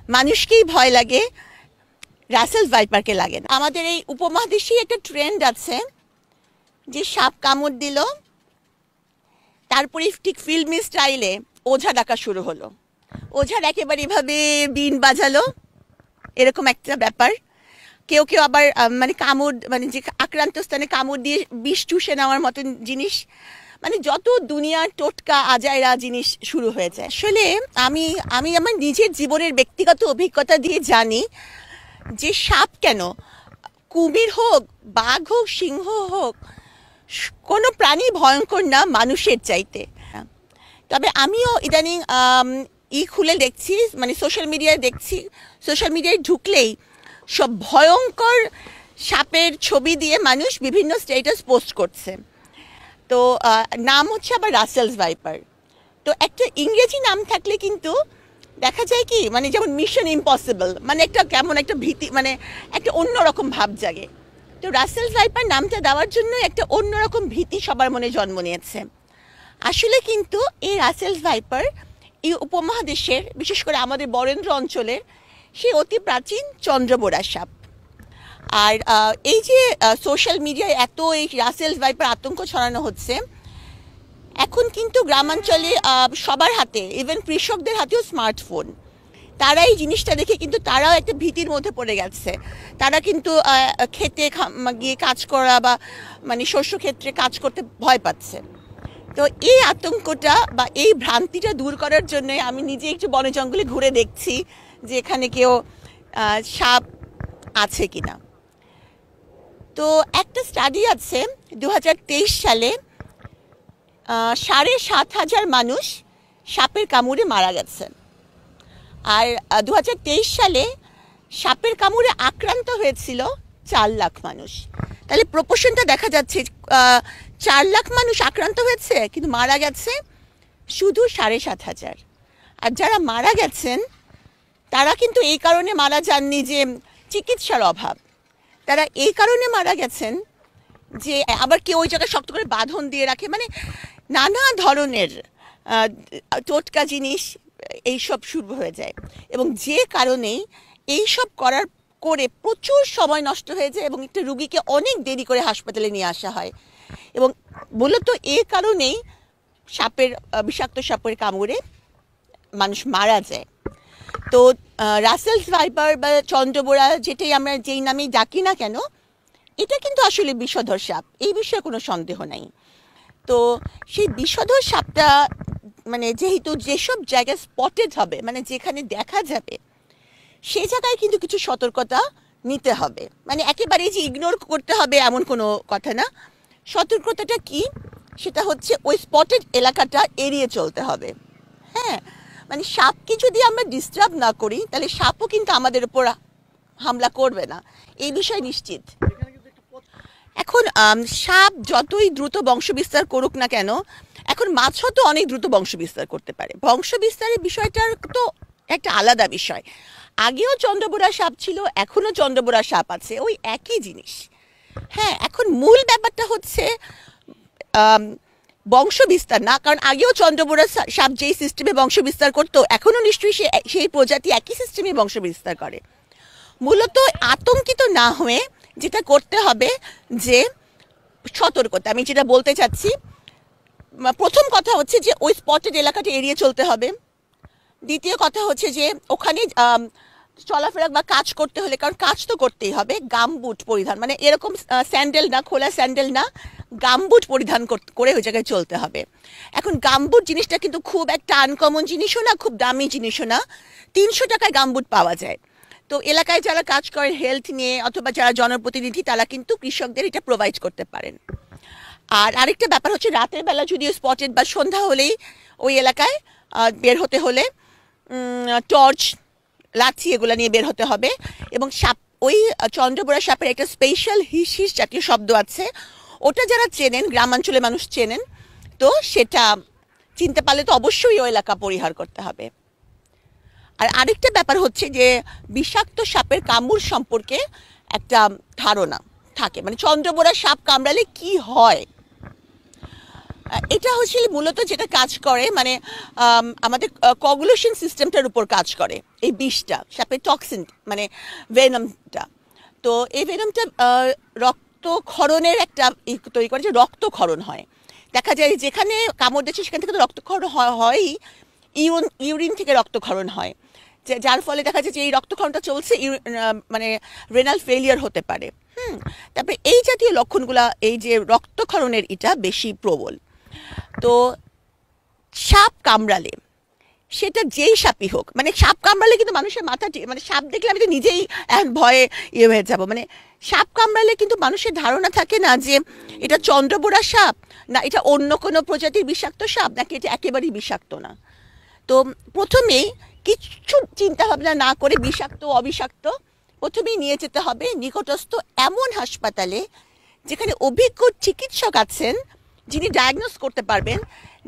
মানুষকেই ভয় লাগে, রাসেল ভাইপারকে লাগে না। আমাদের এই উপমহাদেশেই একটা ট্রেন্ড আছে যে সাপ কামড় দিল, তারপরে ঠিক ফিল্মি স্টাইলে ওঝা ডাকা শুরু হলো, ওঝার একেবারে এভাবে বিন বাজালো, এরকম একটা ব্যাপার। কেউ কেউ আবার মানে কামড়, মানে যে আক্রান্ত স্থানে কামড় দিয়ে বিষ চুষে নেওয়ার মতন জিনিস, মানে যত দুনিয়ার টোটকা আজাইরা জিনিস শুরু হয়েছে। আসলে আমি আমি আমার নিজের জীবনের ব্যক্তিগত অভিজ্ঞতা দিয়ে জানি যে সাপ কেন, কুমির হোক, বাঘ হোক, সিংহ হোক, কোনো প্রাণী ভয়ঙ্কর না মানুষের চাইতে। তবে আমিও ইদানিং খুলে দেখছি, মানে সোশ্যাল মিডিয়ায় ঢুকলেই সব ভয়ঙ্কর সাপের ছবি দিয়ে মানুষ বিভিন্ন স্ট্যাটাস পোস্ট করছে। তো নাম হচ্ছে আবার রাসেলস ভাইপার। তো একটা ইংরেজি নাম থাকলে কিন্তু দেখা যায় কি, মানে যেমন মিশন ইম্পসিবল, মানে একটা কেমন একটা ভীতি, মানে একটা অন্যরকম ভাব জাগে। তো রাসেলস ভাইপার নামটা দেওয়ার জন্য একটা অন্যরকম ভীতি সবার মনে জন্ম নিয়েছে। আসলে কিন্তু এই রাসেলস ভাইপার এই উপমহাদেশের, বিশেষ করে আমাদের বরেন্দ্র অঞ্চলের সেই অতি প্রাচীন চন্দ্রবোরা সাপ। আর এই যে সোশ্যাল মিডিয়ায় এত এই রাসেলস ভাইপার আতঙ্ক ছড়ানো হচ্ছে, এখন কিন্তু গ্রামাঞ্চলে সবার হাতে, ইভেন কৃষকদের হাতেও স্মার্টফোন। তারা এই জিনিসটা দেখে কিন্তু তারাও একটা ভীতির মধ্যে পড়ে গেছে। তারা কিন্তু খেতে গিয়ে কাজ করা বা মানে শস্য ক্ষেত্রে কাজ করতে ভয় পাচ্ছে। তো এই আতঙ্কটা বা এই ভ্রান্তিটা দূর করার জন্য আমি নিজে একটু বনে জঙ্গলে ঘুরে দেখছি যে এখানে কেউ সাপ আছে কিনা। তো একটা স্টাডি আছে 2023 সালে 7,500 মানুষ সাপের কামড়ে মারা গেছেন। আর 2023 সালে সাপের কামড়ে আক্রান্ত হয়েছিল 4 লাখ মানুষ। তাহলে প্রপোর্শনটা দেখা যাচ্ছে, 4 লাখ মানুষ আক্রান্ত হয়েছে কিন্তু মারা গেছে শুধু 7,500। আর যারা মারা গেছেন তারা কিন্তু এই কারণে মারা যাননি যে চিকিৎসার অভাব, তারা এই কারণে মারা গেছেন যে আবার কেউ ওই জায়গায় শক্ত করে বাঁধন দিয়ে রাখে, মানে নানা ধরনের টোটকা জিনিস এইসব শুরু হয়ে যায়। এবং যে কারণেই এইসব করে প্রচুর সময় নষ্ট হয়ে যায় এবং একটা রুগীকে অনেক দেরি করে হাসপাতালে নিয়ে আসা হয়। এবং মূলত এই কারণেই বিষাক্ত সাপের কামড়ে মানুষ মারা যায়। তো রাসেলস ভাইপার বা চন্দ্রবোরা, যেই নামেই ডাকি না কেন, এটা কিন্তু আসলে বিষধর সাপ, এই বিষয়ে কোনো সন্দেহ নাই। তো সেই বিষধর সাপটা মানে যেহেতু যেসব জায়গায় স্পটেড হবে, মানে যেখানে দেখা যাবে, সেই জায়গায় কিন্তু কিছু সতর্কতা নিতে হবে। মানে একেবারেই যে ইগনোর করতে হবে এমন কোনো কথা না। সতর্কতাটা কি, সেটা হচ্ছে ওই স্পটেড এলাকাটা এড়িয়ে চলতে হবে। হ্যাঁ, মানে সাপকে যদি আমরা ডিস্টার্ব না করি তাহলে সাপও কিন্তু আমাদের উপর হামলা করবে না, এই বিষয়ে নিশ্চিত। এখন সাপ যতই দ্রুত বংশবিস্তার করুক না কেন, এখন মাছও তো অনেক দ্রুত বংশবিস্তার করতে পারে। বংশবিস্তারের বিষয়টার তো একটা আলাদা বিষয়। আগেও চন্দ্রবোরা সাপ ছিল, এখনও চন্দ্রবোরা সাপ আছে, ওই একই জিনিস। হ্যাঁ, এখন মূল ব্যাপারটা হচ্ছে বংশবিস্তার না, কারণ আগেও চন্দ্রবোরা সাপ যেই সিস্টেমে বংশবিস্তার করতো, এখনও নিশ্চয়ই সেই প্রজাতি একই সিস্টেমে বংশবিস্তার করে। মূলত আতঙ্কিত না হয়ে যেটা করতে হবে যে সতর্কতা, আমি যেটা বলতে চাচ্ছি, প্রথম কথা হচ্ছে যে ওই স্পটেড এলাকাটা এড়িয়ে চলতে হবে। দ্বিতীয় কথা হচ্ছে যে ওখানে চলাফেরা বা কাজ করতে হলে, কারণ কাজ তো করতেই হবে, গামবুট পরিধান, মানে এরকম স্যান্ডেল না, খোলা স্যান্ডেল না, গামবুট পরিধান করে ওই জায়গায় চলতে হবে। এখন গামবুট জিনিসটা কিন্তু খুব একটা আনকমন জিনিসও না, খুব দামি জিনিসও না, 300 টাকায় গামবুট পাওয়া যায়। তো এলাকায় যারা কাজ করেন হেলথ নিয়ে অথবা যারা জনপ্রতিনিধি, তারা কিন্তু কৃষকদের এটা প্রোভাইড করতে পারেন। আর আরেকটা ব্যাপার হচ্ছে, রাতের বেলা যদিও স্পটেড বা সন্ধ্যা হলেই ওই এলাকায় বের হতে হলে টর্চ, লাঠি এগুলো নিয়ে বের হতে হবে। এবং সাপ, ওই চন্দ্রবোরা সাপের একটা স্পেশাল হিস হিস জাতীয় শব্দ আছে, ওটা যারা চেনেন, গ্রামাঞ্চলে মানুষ চেনেন, তো সেটা চিনতে পারলে তো অবশ্যই ওই এলাকা পরিহার করতে হবে। আর আরেকটা ব্যাপার হচ্ছে যে বিষাক্ত সাপের কামড় সম্পর্কে একটা ধারণা থাকে, মানে চন্দ্রবোরা সাপ কামড়ালে কি হয়। এটা হচ্ছে মূলত যেটা কাজ করে মানে আমাদের কগুলেশন সিস্টেমটার উপর কাজ করে এই বিষটা, সাপের টক্সিন মানে ভেনমটা। তো এই ভেনমটা রক্তক্ষরণের একটা তৈরি করে, যে রক্তক্ষরণ হয়। দেখা যায় যেখানে কামড় দিচ্ছে সেখান থেকে তো রক্তক্ষরণ হয়ই, ইউরিন থেকে রক্তক্ষরণ হয়, যার ফলে দেখা যায় যে এই রক্তক্ষরণটা চলছে, মানে রেনাল ফেলিয়ার হতে পারে। তারপরে এই জাতীয় লক্ষণগুলা, এই যে রক্তক্ষরণের এটা বেশি প্রবল। তো সাপ কামড়ালে, সেটা যেই সাপই হোক, মানে সাপ কামড়ালে কিন্তু মানুষের মাথা, মানে সাপ দেখলে আমি তো নিজেই ভয়ে হয়ে যাব। মানে সাপ কামড়ালে কিন্তু মানুষের ধারণা থাকে না যে এটা চন্দ্রবোরা সাপ, না এটা অন্য কোনো প্রজাতির বিষাক্ত সাপ, নাকি এটা একেবারেই বিষাক্ত না। তো প্রথমেই কিছু চিন্তা ভাবনা না করে বিষাক্ত অবিষাক্ত প্রথমেই নিয়ে যেতে হবে নিকটস্থ এমন হাসপাতালে যেখানে অভিজ্ঞ চিকিৎসক আছেন, যিনি ডায়াগনোস করতে পারবেন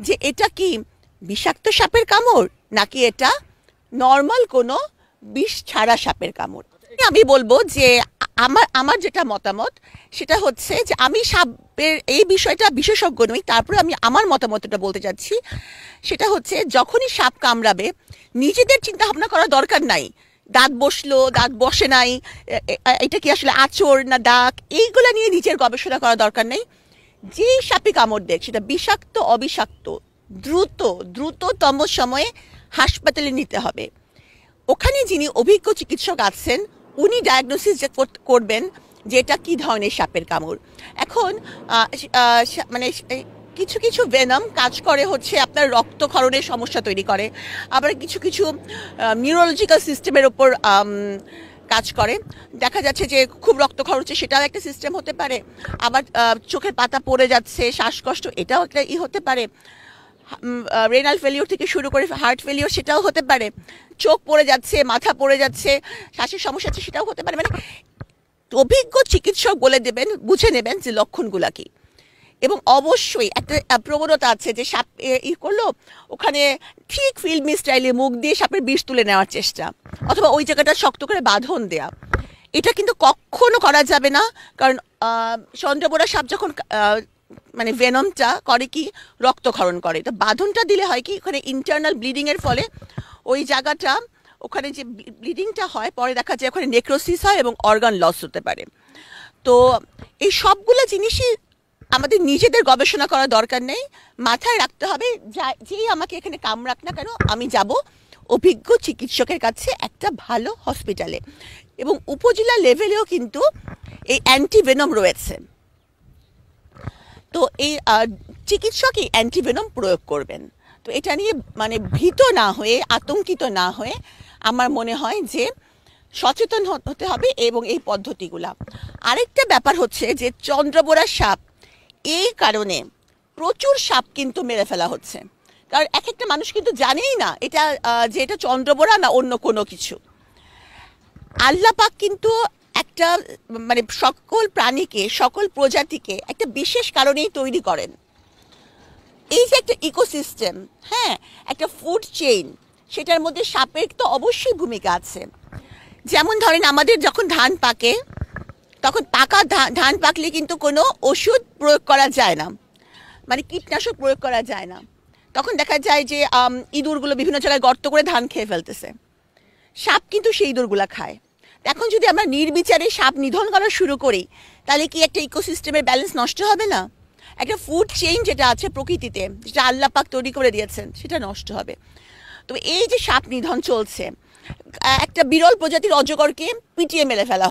যে এটা কি বিষাক্ত সাপের কামড় নাকি এটা নর্মাল কোনো বিষ ছাড়া সাপের কামড়। আমি বলবো যে আমার যেটা মতামত সেটা হচ্ছে যে আমি সাপের এই বিষয়টা বিশেষজ্ঞ নই, তারপরে আমি আমার মতামতটা বলতে চাচ্ছি। সেটা হচ্ছে যখনই সাপ কামড়াবে নিজেদের চিন্তা ভাবনা করার দরকার নাই, দাঁত বসলো দাঁত বসে নাই, এটা কি আসলে আঁচড় না দাগ, এইগুলো নিয়ে নিজের গবেষণা করার দরকার নেই। যেই সাপে কামড় দেখ, সেটা বিষাক্ত অবিষাক্ত, দ্রুততম সময়ে হাসপাতালে নিতে হবে। ওখানে যিনি অভিজ্ঞ চিকিৎসক আছেন উনি ডায়াগনোসিস করবেন যে এটা কী ধরনের সাপের কামড়। এখন মানে কিছু কিছু ভেনম কাজ করে হচ্ছে আপনার রক্তক্ষরণের সমস্যা তৈরি করে, আবার কিছু কিছু নিউরোলজিক্যাল সিস্টেমের ওপর কাজ করে। দেখা যাচ্ছে যে খুব রক্তক্ষরণ হচ্ছে, সেটাও একটা সিস্টেম হতে পারে। আবার চোখের পাতা পড়ে যাচ্ছে, শ্বাসকষ্ট, এটাও একটা হতে পারে। রেনাল ফেলিওর থেকে শুরু করে হার্ট ফেলিওর, সেটাও হতে পারে। চোখ পড়ে যাচ্ছে, মাথা পড়ে যাচ্ছে, শ্বাসের সমস্যা আছে, সেটাও হতে পারে। মানে অভিজ্ঞ চিকিৎসক বলে দেবেন, বুঝে নেবেন যে লক্ষণগুলা কি। এবং অবশ্যই একটা প্রবণতা আছে যে সাপ করলো, ওখানে ঠিক ফিল্মি স্টাইলে মুখ দিয়ে সাপের বিষ তুলে নেওয়ার চেষ্টা, অথবা ওই জায়গাটা শক্ত করে বাঁধন দেয়া। এটা কিন্তু কখনো করা যাবে না, কারণ চন্দ্রবোরা সাপ যখন মানে ভেনমটা করে কি রক্তক্ষরণ করে, তো বাঁধনটা দিলে হয় কি ওখানে ইন্টারনাল ব্লিডিংয়ের ফলে ওই জায়গাটা, ওখানে যে ব্লিডিংটা হয় পরে দেখা যায় ওখানে নেক্রোসিস হয় এবং অর্গান লস হতে পারে। তো এই সবগুলো জিনিসই আমাদের নিজেদের গবেষণা করার দরকার নেই, মাথায় রাখতে হবে যেই আমাকে এখানে কামড়াক না কেন আমি যাব অভিজ্ঞ চিকিৎসকের কাছে একটা ভালো হসপিটালে। এবং উপজেলা লেভেলেও কিন্তু এই অ্যান্টিভেনম রয়েছে। তো এই চিকিৎসকই অ্যান্টিভেনম প্রয়োগ করবেন। তো এটা নিয়ে মানে ভীত না হয়ে, আতঙ্কিত না হয়ে আমার মনে হয় যে সচেতন হতে হবে এবং এই পদ্ধতিগুলা। আরেকটা ব্যাপার হচ্ছে যে চন্দ্রবোরা সাপ, এই কারণে প্রচুর সাপ কিন্তু মেরে ফেলা হচ্ছে, কারণ এক একটা মানুষ কিন্তু জানেই না এটা যে এটা চন্দ্রবোরা না অন্য কোনো কিছু। আল্লাহ পাক কিন্তু একটা মানে সকল প্রাণীকে, সকল প্রজাতিকে একটা বিশেষ কারণেই তৈরি করেন। এই যে একটা ইকোসিস্টেম, হ্যাঁ, একটা ফুড চেইন, সেটার মধ্যে সাপের তো অবশ্যই ভূমিকা আছে। যেমন ধরেন আমাদের যখন ধান পাকে, তখন পাকা ধান পাকলে কিন্তু কোনো ওষুধ প্রয়োগ করা যায় না, মানে কীটনাশক প্রয়োগ করা যায় না। তখন দেখা যায় যে ইঁদুরগুলো বিভিন্ন জায়গায় গর্ত করে ধান খেয়ে ফেলতেছে, সাপ কিন্তু সেই ইঁদুরগুলো খায়। এখন যদি আমরা নির্বিচারে সাপ নিধন করা শুরু করি, তাহলে কি একটা ইকোসিস্টেমের ব্যালেন্স নষ্ট হবে না? একটা ফুড চেইন যেটা আছে প্রকৃতিতে, যেটা আল্লাহ পাক তৈরি করে দিয়েছেন, সেটা নষ্ট হবে। তো এই যে সাপ নিধন চলছে, একটা বিরল প্রজাতির অজগরকে পিটিয়ে মেরে ফেলা